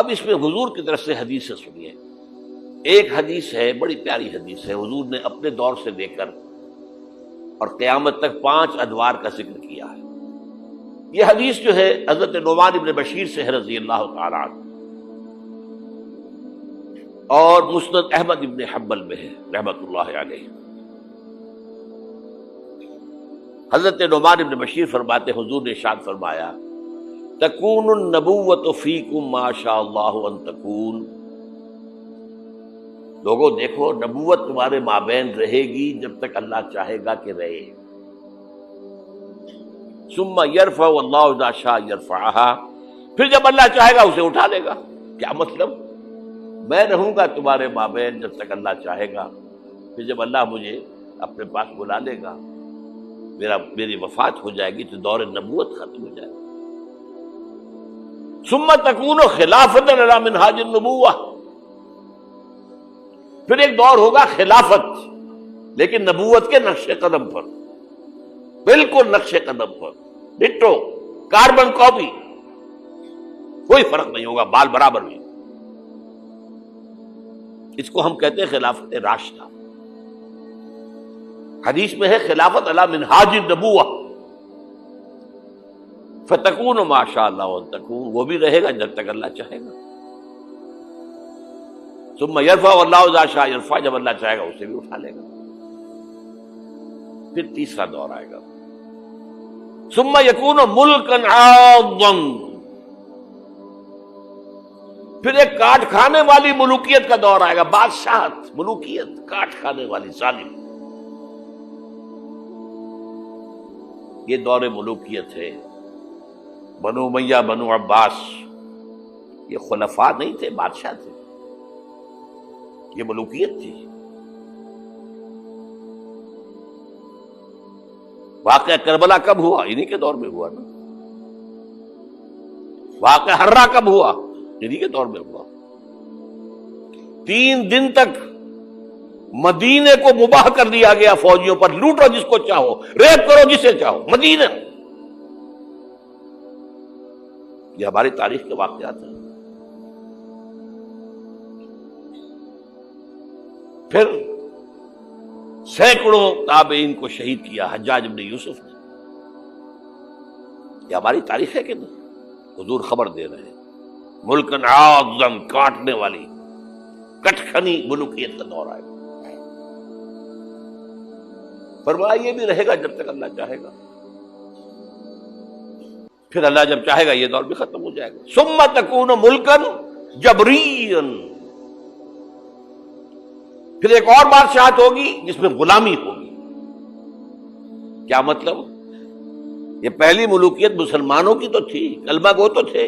اب اس میں حضور کی طرف سے حدیث سے سنیے. ایک حدیث ہے، بڑی پیاری حدیث ہے، حضور نے اپنے دور سے لے کر اور قیامت تک 5 ادوار کا ذکر کیا ہے. یہ حدیث جو ہے حضرت نعمان بن بشیر سے ہے رضی اللہ تعالی عنہ، اور مسند احمد بن حنبل میں ہے رحمۃ اللہ علیہ. حضرت نعمان بن بشیر فرماتے حضور نے ارشاد فرمایا تکون النبوۃ فیکم ما شاء اللہ ان تکون. لوگوں دیکھو، نبوت تمہارے مابین رہے گی جب تک اللہ چاہے گا کہ رہے. ثم یرفع اللہ اذا شاء یرفعها، پھر جب اللہ چاہے گا اسے اٹھا لے گا. کیا مطلب؟ میں رہوں گا تمہارے مابین جب تک اللہ چاہے گا، پھر جب اللہ مجھے اپنے پاس بلا لے گا، میری وفات ہو جائے گی تو دور نبوت ختم ہو جائے گا. ثم تکون خلافۃ علی منہاج النبوۃ، پھر ایک دور ہوگا خلافت، لیکن نبوت کے نقش قدم پر، بالکل نقش قدم پر، ڈٹو، کاربن کاپی، کوئی فرق نہیں ہوگا، بال برابر بھی. اس کو ہم کہتے ہیں خلافت راشدہ. حدیث میں ہے خلافت علی منہاج النبوۃ، فتکون ما شاء اللہ ان تکون، وہ بھی رہے گا جب تک اللہ چاہے گا. ثم یرفع اللہ اذا شاء یرفع، جب اللہ چاہے گا اسے بھی اٹھا لے گا. پھر تیسرا دور آئے گا، ثم یکون ملکا عاضا، پھر ایک کاٹ کھانے والی ملوکیت کا دور آئے گا. بادشاہت، ملوکیت، کاٹ کھانے والی، ظالم. یہ دور ملوکیت ہے. بنو امیہ، بنو عباس، یہ خلفاء نہیں تھے، بادشاہ تھے. یہ ملوکیت تھی. واقعہ کربلا کب ہوا؟ انہی کے دور میں ہوا نا. واقعہ ہررا کب ہوا؟ انہی کے دور میں ہوا. 3 دن تک مدینے کو مباح کر دیا گیا فوجیوں پر، لوٹو جس کو چاہو، ریپ کرو جسے چاہو، مدینہ. یہ ہماری تاریخ کے واقعات ہیں. پھر سینکڑوں تابعین کو شہید کیا حجاج بن یوسف نے. یہ ہماری تاریخ ہے کہ نہیں؟ حضور خبر دے رہے ہیں ملکن عاضا، کاٹنے والی، کٹکھنی ملوکیت کا دور آئے گا. فرمایا یہ بھی رہے گا جب تک اللہ چاہے گا، پھر اللہ جب چاہے گا یہ دور بھی ختم ہو جائے گا. ثم تکون ملکن جبریا، پھر ایک اور بادشاہت ہوگی جس میں غلامی ہوگی. کیا مطلب؟ یہ پہلی ملوکیت مسلمانوں کی تو تھی، کلمہ گو تو تھے،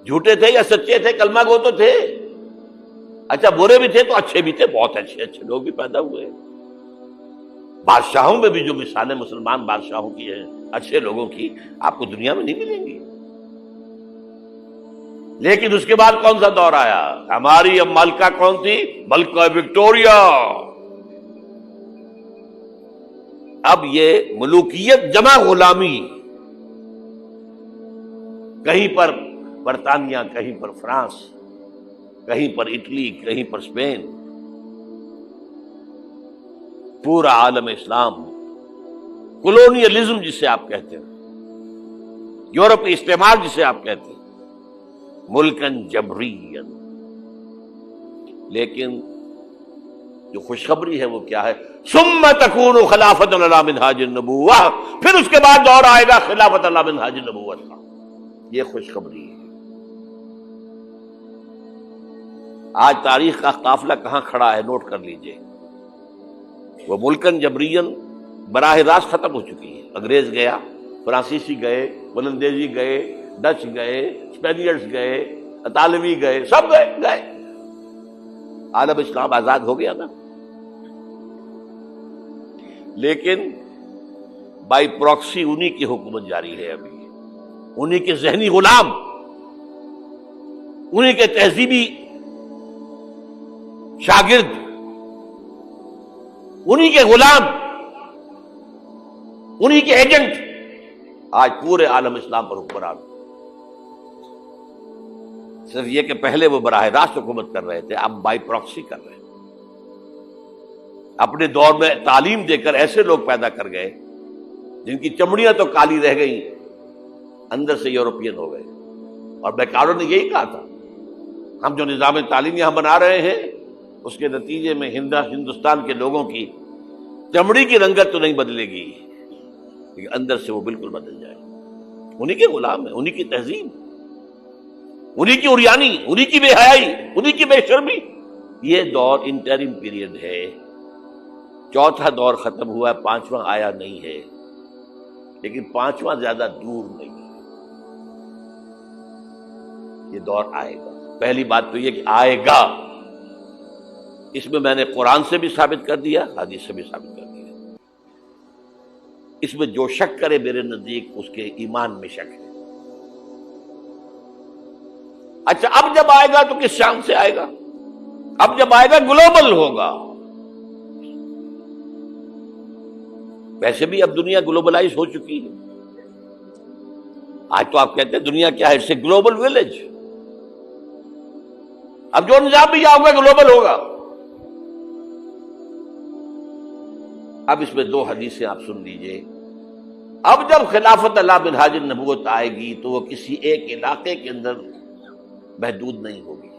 جھوٹے تھے یا سچے تھے، کلمہ گو تو تھے. اچھا برے بھی تھے تو اچھے بھی تھے، بہت اچھے اچھے لوگ بھی پیدا ہوئے. بادشاہوں میں بھی جو مثالیں مسلمان بادشاہوں کی ہیں، اچھے لوگوں کی، آپ کو دنیا میں نہیں ملیں گی. لیکن اس کے بعد کون سا دور آیا؟ ہماری اب ملکہ کون تھی؟ ملکہ وکٹوریہ. اب یہ ملوکیت جمع غلامی، کہیں پر برطانیہ، کہیں پر فرانس، کہیں پر اٹلی، کہیں پر اسپین، پورا عالم اسلام، کولونیلزم جسے آپ کہتے ہیں، یورپی استعمار جسے آپ کہتے ہیں، ملکن جبرین. لیکن جو خوشخبری ہے وہ کیا ہے؟ ثم تکون خلافۃ علی منہاج النبوۃ، پھر اس کے بعد دور آئے گا خلافت علی منہاج النبوت کا. یہ خوشخبری ہے. آج تاریخ کا قافلہ کہاں کھڑا ہے نوٹ کر لیجئے. وہ ملکن جبرین براہ راست ختم ہو چکی ہے. انگریز گیا، فرانسیسی گئے، ولندیزی گئے، ڈچ گئے، اسپینیئرز گئے، اطالوی گئے، سب گئے. عالم اسلام آزاد ہو گیا نا. لیکن بائی پراکسی انہی کی حکومت جاری ہے ابھی. انہی کے ذہنی غلام، انہی کے تہذیبی شاگرد، انہی کے غلام، انہی کے ایجنٹ آج پورے عالم اسلام پر حکمران. صرف یہ کہ پہلے وہ براہ راست حکومت کر رہے تھے، اب بائی پراکسی کر رہے ہیں۔ اپنے دور میں تعلیم دے کر ایسے لوگ پیدا کر گئے جن کی چمڑیاں تو کالی رہ گئیں، اندر سے یورپین ہو گئے۔ اور بیکاروں نے یہی کہا تھا، ہم جو نظام تعلیم یہاں بنا رہے ہیں اس کے نتیجے میں ہندوستان کے لوگوں کی چمڑی کی رنگت تو نہیں بدلے گی، لیکن اندر سے وہ بالکل بدل جائے۔ انہی کے غلام ہیں، انہی کی تہذیب، انہی کی عریانی، انہی کی بے حیائی، انہی کی بے شرمی۔ یہ دور انٹرم پیریڈ ہے، چوتھا دور ختم ہوا ہے، پانچواں آیا نہیں ہے، لیکن پانچواں زیادہ دور نہیں ہے، یہ دور آئے گا۔ پہلی بات تو یہ کہ آئے گا، اس میں نے قرآن سے بھی ثابت کر دیا، حدیث سے بھی ثابت کر دیا۔ اس میں جو شک کرے میرے نزدیک اس کے ایمان میں شک ہے۔ اچھا، اب جب آئے گا تو کس شان سے آئے گا؟ اب جب آئے گا گلوبل ہوگا۔ ویسے بھی اب دنیا گلوبلائز ہو چکی ہے، آج تو آپ کہتے ہیں دنیا کیا ہے، اٹس اے گلوبل ولیج۔ اب جو نظام بھی آؤگا گلوبل ہوگا۔ اب اس میں دو حدیثیں آپ سن لیجئے۔ اب جب خلافت اللہ منہاج النبوت آئے گی تو وہ کسی ایک علاقے کے اندر محدود نہیں ہوگی۔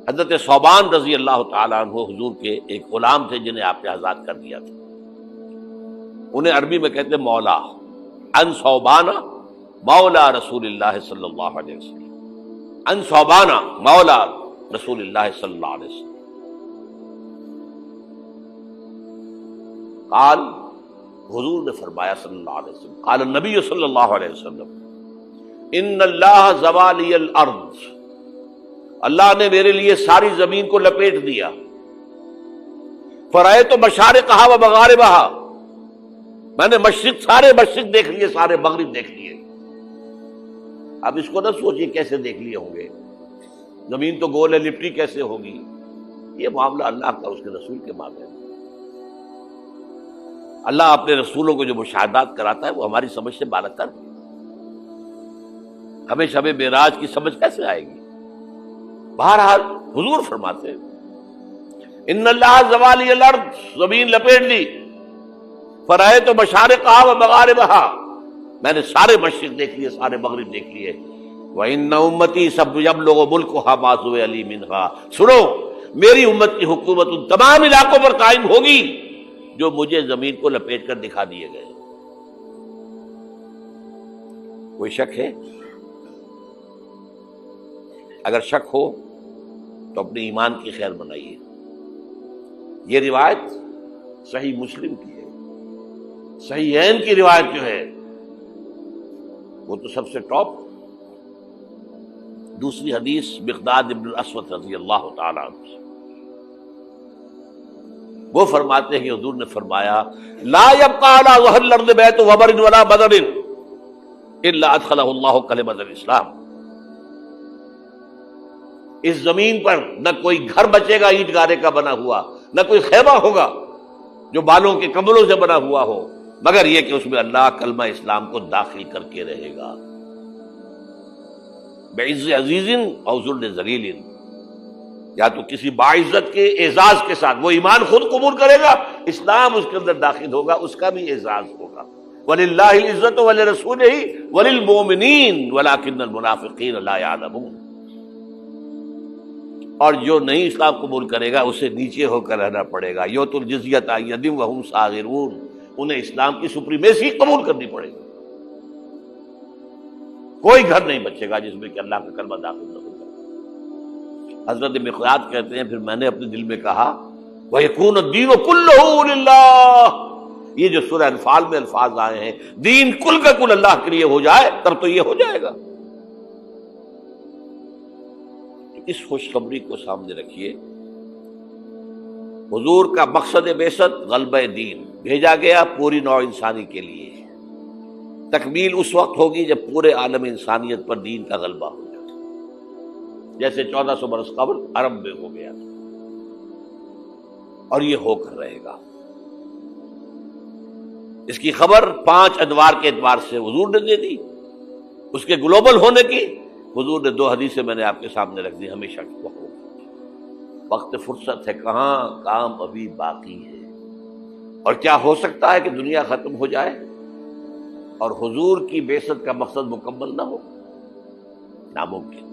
حضرت ثوبان رضی اللہ تعالیٰ عنہ حضور کے ایک غلام تھے جنہیں آپ نے آزاد کر دیا تھا، انہیں عربی میں کہتے ہیں مولا، ان ثوبان مولا رسول اللہ صلی اللہ علیہ وسلم، ان ثوبان مولا رسول اللہ صلی اللہ علیہ وسلم۔ قال، حضور نے فرمایا صلی اللہ علیہ وسلم، قال النبی صلی اللہ علیہ وسلم، ان اللہ زوالی الارض، اللہ نے میرے لیے ساری زمین کو لپیٹ دیا، فرأیت مشارقہا و مغاربہا، میں نے سارے مشرق دیکھ لیے، سارے مغرب دیکھ لیے۔ اب اس کو نہ سوچیے کیسے دیکھ لیے ہوں گے، زمین تو گول ہے، لپٹی کیسے ہوگی؟ یہ معاملہ اللہ کا، اس کے رسول کے معاملے میں۔ اللہ اپنے رسولوں کو جو مشاہدات کراتا ہے وہ ہماری سمجھ سے بالاتر ہے۔ ہمیں شب معراج کی سمجھ کیسے آئے گی؟ بہرحال حضور فرماتے ہیں ان اللہ زوالی الارض، زمین لپیٹ لی، فرأیت مشارقہا و مغاربہا، میں نے سارے مشرق دیکھ لیے، سارے مغرب دیکھ لیے۔ وَإِنَّ أُمَّتِي سَيَبْلُغُ مُلْكُهَا مَا ذُوِّيَ لِي مِنْهَا، سنو میری امت کی حکومت ان تمام علاقوں پر قائم ہوگی جو مجھے زمین کو لپیٹ کر دکھا دیے گئے۔ کوئی شک ہے؟ اگر شک ہو تو اپنے ایمان کی خیر بنائیے۔ یہ روایت صحیح مسلم کی ہے، صحیحین کی روایت جو ہے وہ تو سب سے ٹاپ۔ دوسری حدیث مقداد ابن الاسود رضی اللہ تعالیٰ عنہ، وہ فرماتے ہیں کہ حضور نے فرمایا لا يبقى على ظهر الارض بيت وبر ولا بدر الا ادخله الله كلمة الاسلام، اس زمین پر نہ کوئی گھر بچے گا اینٹ گارے کا بنا ہوا، نہ کوئی خیمہ ہوگا جو بالوں کے کمبلوں سے بنا ہوا ہو، مگر یہ کہ اس میں اللہ کلمہ اسلام کو داخل کر کے رہے گا۔ بعز عزیز او ذل ذلیل، یا تو کسی باعزت کے اعزاز کے ساتھ وہ ایمان خود قبول کرے گا، اسلام اس کے اندر داخل ہوگا، اس کا بھی اعزاز ہوگا۔ وَلِلَّهِ الْعِزَّةُ وَلِرَسُولِهِ وَلِلْمُؤْمِنِينَ وَلَكِنَّ الْمُنَافِقِينَ لَا يَعْلَمُونَ۔ اور جو نہیں اسلام قبول کرے گا اسے نیچے ہو کر رہنا پڑے گا، یؤتُوا الْجِزْیَۃَ عَن یَدٍ وَهُمْ صَاغِرُونَ، انہیں اسلام کی سپریمیسی قبول کرنی پڑے گی۔ کوئی گھر نہیں بچے گا جس میں کہ اللہ کا کلمہ داخل نہ ہوگا۔ حضرت مقداد کہتے ہیں پھر میں نے اپنے دل میں کہا وَيَكُونُ الدِّينُ كُلُّهُ لِلَّهِ، یہ جو سورہ انفال میں الفاظ آئے ہیں، دین کل کا کل اللہ کے لیے ہو جائے تب تو یہ ہو جائے گا۔ اس خوشخبری کو سامنے رکھیے۔ حضور کا مقصد بعثت غلبہ دین، بھیجا گیا پوری نوع انسانی کے لیے۔ تکمیل اس وقت ہوگی جب پورے عالم انسانیت پر دین کا غلبہ ہو جائے، جیسے 1400 برس قبل عرب میں ہو گیا تھا، اور یہ ہو کر رہے گا۔ اس کی خبر 5 ادوار کے اعتبار سے حضور نے دے دی، اس کے گلوبل ہونے کی، حضور نے 2 حدیثیں میں نے آپ کے سامنے رکھ دی ہمیشہ کی وقت فرصت ہے کہاں، کام ابھی باقی ہے، اور کیا ہو سکتا ہے کہ دنیا ختم ہو جائے اور حضور کی بعثت کا مقصد مکمل نہ ہو؟ ناممکن۔